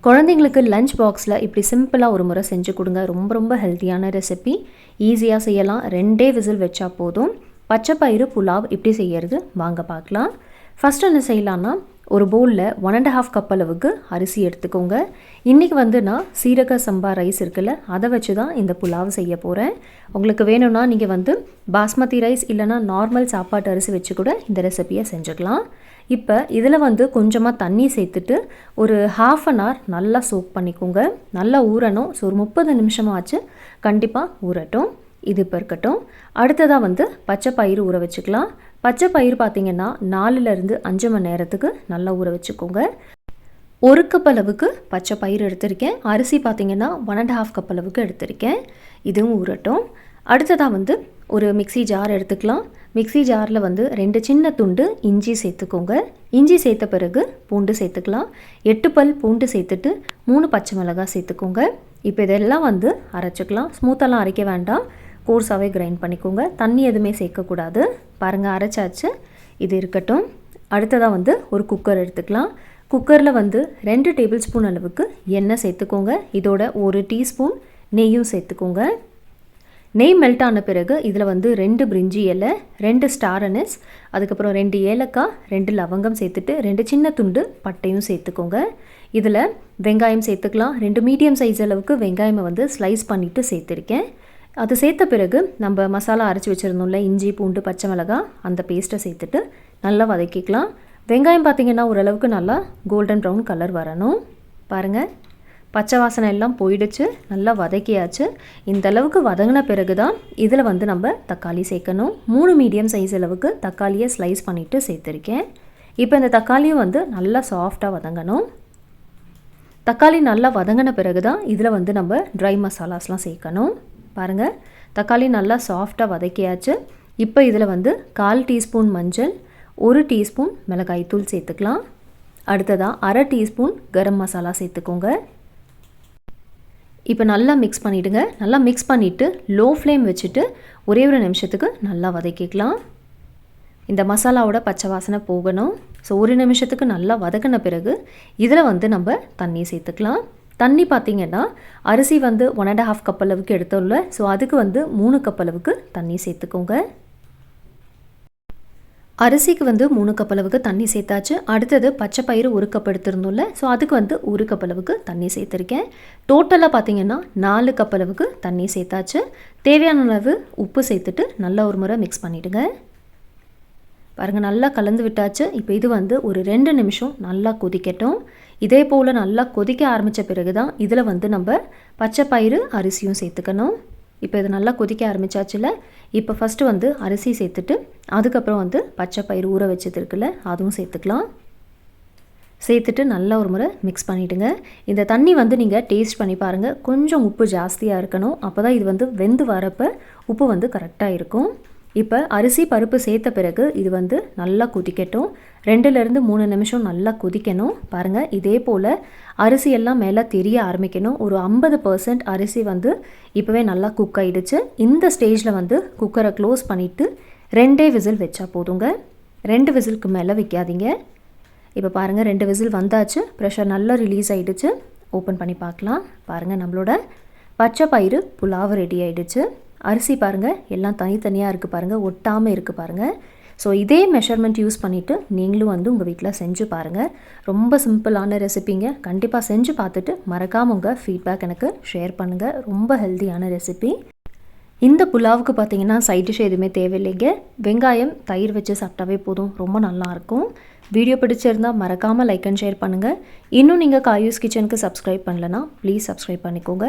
குழந்தைங்களுக்கு லஞ்ச் பாக்ஸில் இப்படி சிம்பிளாக ஒரு முறை செஞ்சு கொடுங்க. ரொம்ப ரொம்ப ஹெல்த்தியான ரெசிபி, ஈஸியாக செய்யலாம். 2 விசில் வச்சா போதும். பச்சை பயிறு புலாவ் எப்படி செய்யறது வாங்க பார்க்கலாம். ஃபஸ்ட்டு என்ன செய்யலான்னா, ஒரு பவுலில் 1.5 கப் அளவுக்கு அரிசி எடுத்துக்கோங்க. இன்றைக்கி நான் சீரக சம்பா ரைஸ் இருக்குல்ல, அதை வச்சு தான் இந்த புலாவ் செய்ய போகிறேன். உங்களுக்கு வேணும்னா நீங்கள் பாஸ்மதி ரைஸ் இல்லைனா நார்மல் சாப்பாட்டு அரிசி வச்சு கூட இந்த ரெசிபியை செஞ்சுக்கலாம். இப்போ இதில் கொஞ்சமாக தண்ணி சேர்த்துட்டு ஒரு 1/2 அன் ஹவர் நல்லா சோக் பண்ணிக்கோங்க. நல்லா ஊறணும். ஸோ ஒரு 30 நிமிஷமாச்சு கண்டிப்பாக ஊறட்டும். இது இப்போ இருக்கட்டும். அடுத்ததாக பச்சை பயிறு ஊற வச்சுக்கலாம். பச்சை பயிறு பார்த்திங்கன்னா 4லேருந்து 5 மணி நேரத்துக்கு நல்லா ஊற வச்சுக்கோங்க. 1 கப் அளவுக்கு பச்சை பயிறு எடுத்திருக்கேன். அரிசி பார்த்திங்கன்னா 1.5 கப் அளவுக்கு எடுத்திருக்கேன். இதுவும் ஊறட்டும். அடுத்ததாக ஒரு மிக்ஸி ஜார் எடுத்துக்கலாம். மிக்ஸி ஜாரில் 2 சின்ன துண்டு இஞ்சி சேர்த்துக்கோங்க. இஞ்சி சேர்த்த பிறகு பூண்டு சேர்த்துக்கலாம். 8 பல் பூண்டு சேர்த்துட்டு 3 பச்சை மிளகாய் சேர்த்துக்கோங்க. இப்போ இதெல்லாம் அரைச்சிக்கலாம். ஸ்மூத்தெல்லாம் அரைக்க வேண்டாம், கோர்ஸாகவே கிரைண்ட் பண்ணிக்கோங்க. தண்ணி எதுவுமே சேர்க்கக்கூடாது. பாருங்கள், அரைச்சாச்சு. இது இருக்கட்டும். அடுத்ததாக ஒரு குக்கர் எடுத்துக்கலாம். குக்கரில் 2 டேபிள் ஸ்பூன் அளவுக்கு எண்ணெய் சேர்த்துக்கோங்க. இதோட 1 டீஸ்பூன் நெய்யும் சேர்த்துக்கோங்க. நெய் மெல்ட் ஆன பிறகு இதில் 2 பிரிஞ்சி இலை, 2 ஸ்டார் அனஸ், அதுக்கப்புறம் 2 ஏலக்காய், 2 லவங்கம் சேர்த்துட்டு 2 சின்ன துண்டு பட்டையும் சேர்த்துக்கோங்க. இதில் வெங்காயம் சேர்த்துக்கலாம். 2 மீடியம் சைஸ் அளவுக்கு வெங்காயமை ஸ்லைஸ் பண்ணிவிட்டு சேர்த்துருக்கேன். அது சேர்த்த பிறகு நம்ம மசாலா அரைச்சி வச்சுருந்தோம்ல, இஞ்சி பூண்டு பச்சை மிளகாய், அந்த பேஸ்ட்டை சேர்த்துட்டு நல்லா வதக்கிக்கலாம். வெங்காயம் பார்த்திங்கன்னா ஓரளவுக்கு நல்லா கோல்டன் ப்ரௌன் கலர் வரணும். பாருங்கள், பச்சை வாசனை எல்லாம் போயிடுச்சு. நல்லா வதக்கியாச்சு. இந்த அளவுக்கு வதங்கின பிறகு தான் இதில் நம்ம தக்காளி சேர்க்கணும். 3 மீடியம் சைஸ் அளவுக்கு தக்காளியை ஸ்லைஸ் பண்ணிவிட்டு சேர்த்துருக்கேன். இப்போ இந்த தக்காளியும் நல்லா சாஃப்டாக வதங்கணும். தக்காளி நல்லா வதங்கின பிறகு தான் இதில் நம்ம ட்ரை மசாலாஸ்லாம் சேர்க்கணும். பாருங்கள், தக்காளி நல்லா சாஃப்டாக வதக்கியாச்சு. இப்போ இதில் 1/4 டீஸ்பூன் மஞ்சள், 1 டீஸ்பூன் மிளகாய்த்தூள் சேர்த்துக்கலாம். அடுத்ததாக 1/2 டீஸ்பூன் கரம் மசாலா சேர்த்துக்கோங்க. இப்போ நல்லா மிக்ஸ் பண்ணிவிடுங்க. நல்லா மிக்ஸ் பண்ணிவிட்டு லோ ஃப்ளேம் வச்சுட்டு ஒரே ஒரு நிமிஷத்துக்கு நல்லா வதக்கிக்கலாம். இந்த மசாலாவோட பச்சை வாசனை போகணும். ஸோ 1 நிமிஷத்துக்கு நல்லா வதக்கின பிறகு இதில் நம்ம தண்ணி சேர்த்துக்கலாம். தண்ணி பார்த்திங்கன்னா அரிசி 1.5 கப் அளவுக்கு எடுத்தோம்ல, ஸோ அதுக்கு 3 கப் அளவுக்கு தண்ணி சேர்த்துக்கோங்க. அரிசிக்கு 3 கப் அளவுக்கு தண்ணி சேர்த்தாச்சு. அடுத்தது பச்சை பயிறு 1 கப் எடுத்திருந்தோம்ல, ஸோ அதுக்கு 1 கப் அளவுக்கு தண்ணி சேர்த்துருக்கேன். டோட்டலாக பார்த்திங்கன்னா 4 கப் அளவுக்கு தண்ணி சேர்த்தாச்சு. தேவையான அளவு உப்பு சேர்த்துட்டு நல்லா ஒரு முறை மிக்ஸ் பண்ணிவிடுங்க. பாருங்கள், நல்லா கலந்து விட்டாச்சு. இப்போ இது ஒரு 2 நிமிஷம் நல்லா கொதிக்கட்டும். இதே போல் நல்லா கொதிக்க ஆரம்பித்த பிறகு தான் இதில் நம்ம பச்சை பயிறு அரிசியும் சேர்த்துக்கணும். இப்போ இது நல்லா கொதிக்க ஆரம்பித்தாச்சுல, இப்போ ஃபஸ்ட்டு அரிசி சேர்த்துட்டு அதுக்கப்புறம் பச்சை பயிறு ஊற வச்சது இருக்குல்ல, அதுவும் சேர்த்துக்கலாம். சேர்த்துட்டு நல்லா ஒரு முறை மிக்ஸ் பண்ணிவிடுங்க. இந்த தண்ணி நீங்கள் டேஸ்ட் பண்ணி பாருங்கள். கொஞ்சம் உப்பு ஜாஸ்தியாக இருக்கணும். அப்போ தான் இது வெந்து வரப்போ உப்பு கரெக்டாக இருக்கும். இப்போ அரிசி பருப்பு சேர்த்த பிறகு இது நல்லா கொதிக்கட்டும். 2லேருந்து 3 நிமிஷம் நல்லா கொதிக்கணும். பாருங்கள், இதே போல் அரிசியெல்லாம் மேலே தெரிய ஆரம்பிக்கணும். ஒரு 50% அரிசி இப்போவே நல்லா குக் ஆகிடுச்சு. இந்த ஸ்டேஜில் குக்கரை க்ளோஸ் பண்ணிவிட்டு 2 விசில் வச்சா போதுங்க. 2 விசிலுக்கு மேலே வைக்காதீங்க. இப்போ பாருங்கள், 2 விசில் வந்தாச்சு. ப்ரெஷர் நல்லா ரிலீஸ் ஆகிடுச்சு. ஓப்பன் பண்ணி பார்க்கலாம். பாருங்கள், நம்மளோட பச்சை பயிறு புலாவ் ரெடி ஆகிடுச்சு. அரிசி பாருங்கள், எல்லாம் தனித்தனியாக இருக்குது பாருங்கள், ஒட்டாமல் இருக்குது பாருங்கள். ஸோ இதே மெஷர்மெண்ட் யூஸ் பண்ணிவிட்டு நீங்களும் உங்கள் வீட்டில் செஞ்சு பாருங்கள். ரொம்ப சிம்பிளான ரெசிபிங்க. கண்டிப்பாக செஞ்சு பார்த்துட்டு மறக்காமல் உங்கள் ஃபீட்பேக் எனக்கு ஷேர் பண்ணுங்கள். ரொம்ப ஹெல்த்தியான ரெசிபி. இந்த புலாவுக்கு பார்த்திங்கன்னா சைட் டிஷ் எதுவுமே தேவையில்லைங்க. வெங்காயம் தயிர் வச்சு சாப்பிட்டாவே போதும். ரொம்ப நல்லாயிருக்கும். வீடியோ பிடிச்சிருந்தால் மறக்காமல் லைக் அண்ட் ஷேர் பண்ணுங்கள். இன்னும் நீங்கள் காயூஸ் கிச்சனுக்கு சப்ஸ்கிரைப் பண்ணலன்னா ப்ளீஸ் சப்ஸ்கிரைப் பண்ணிக்கோங்க.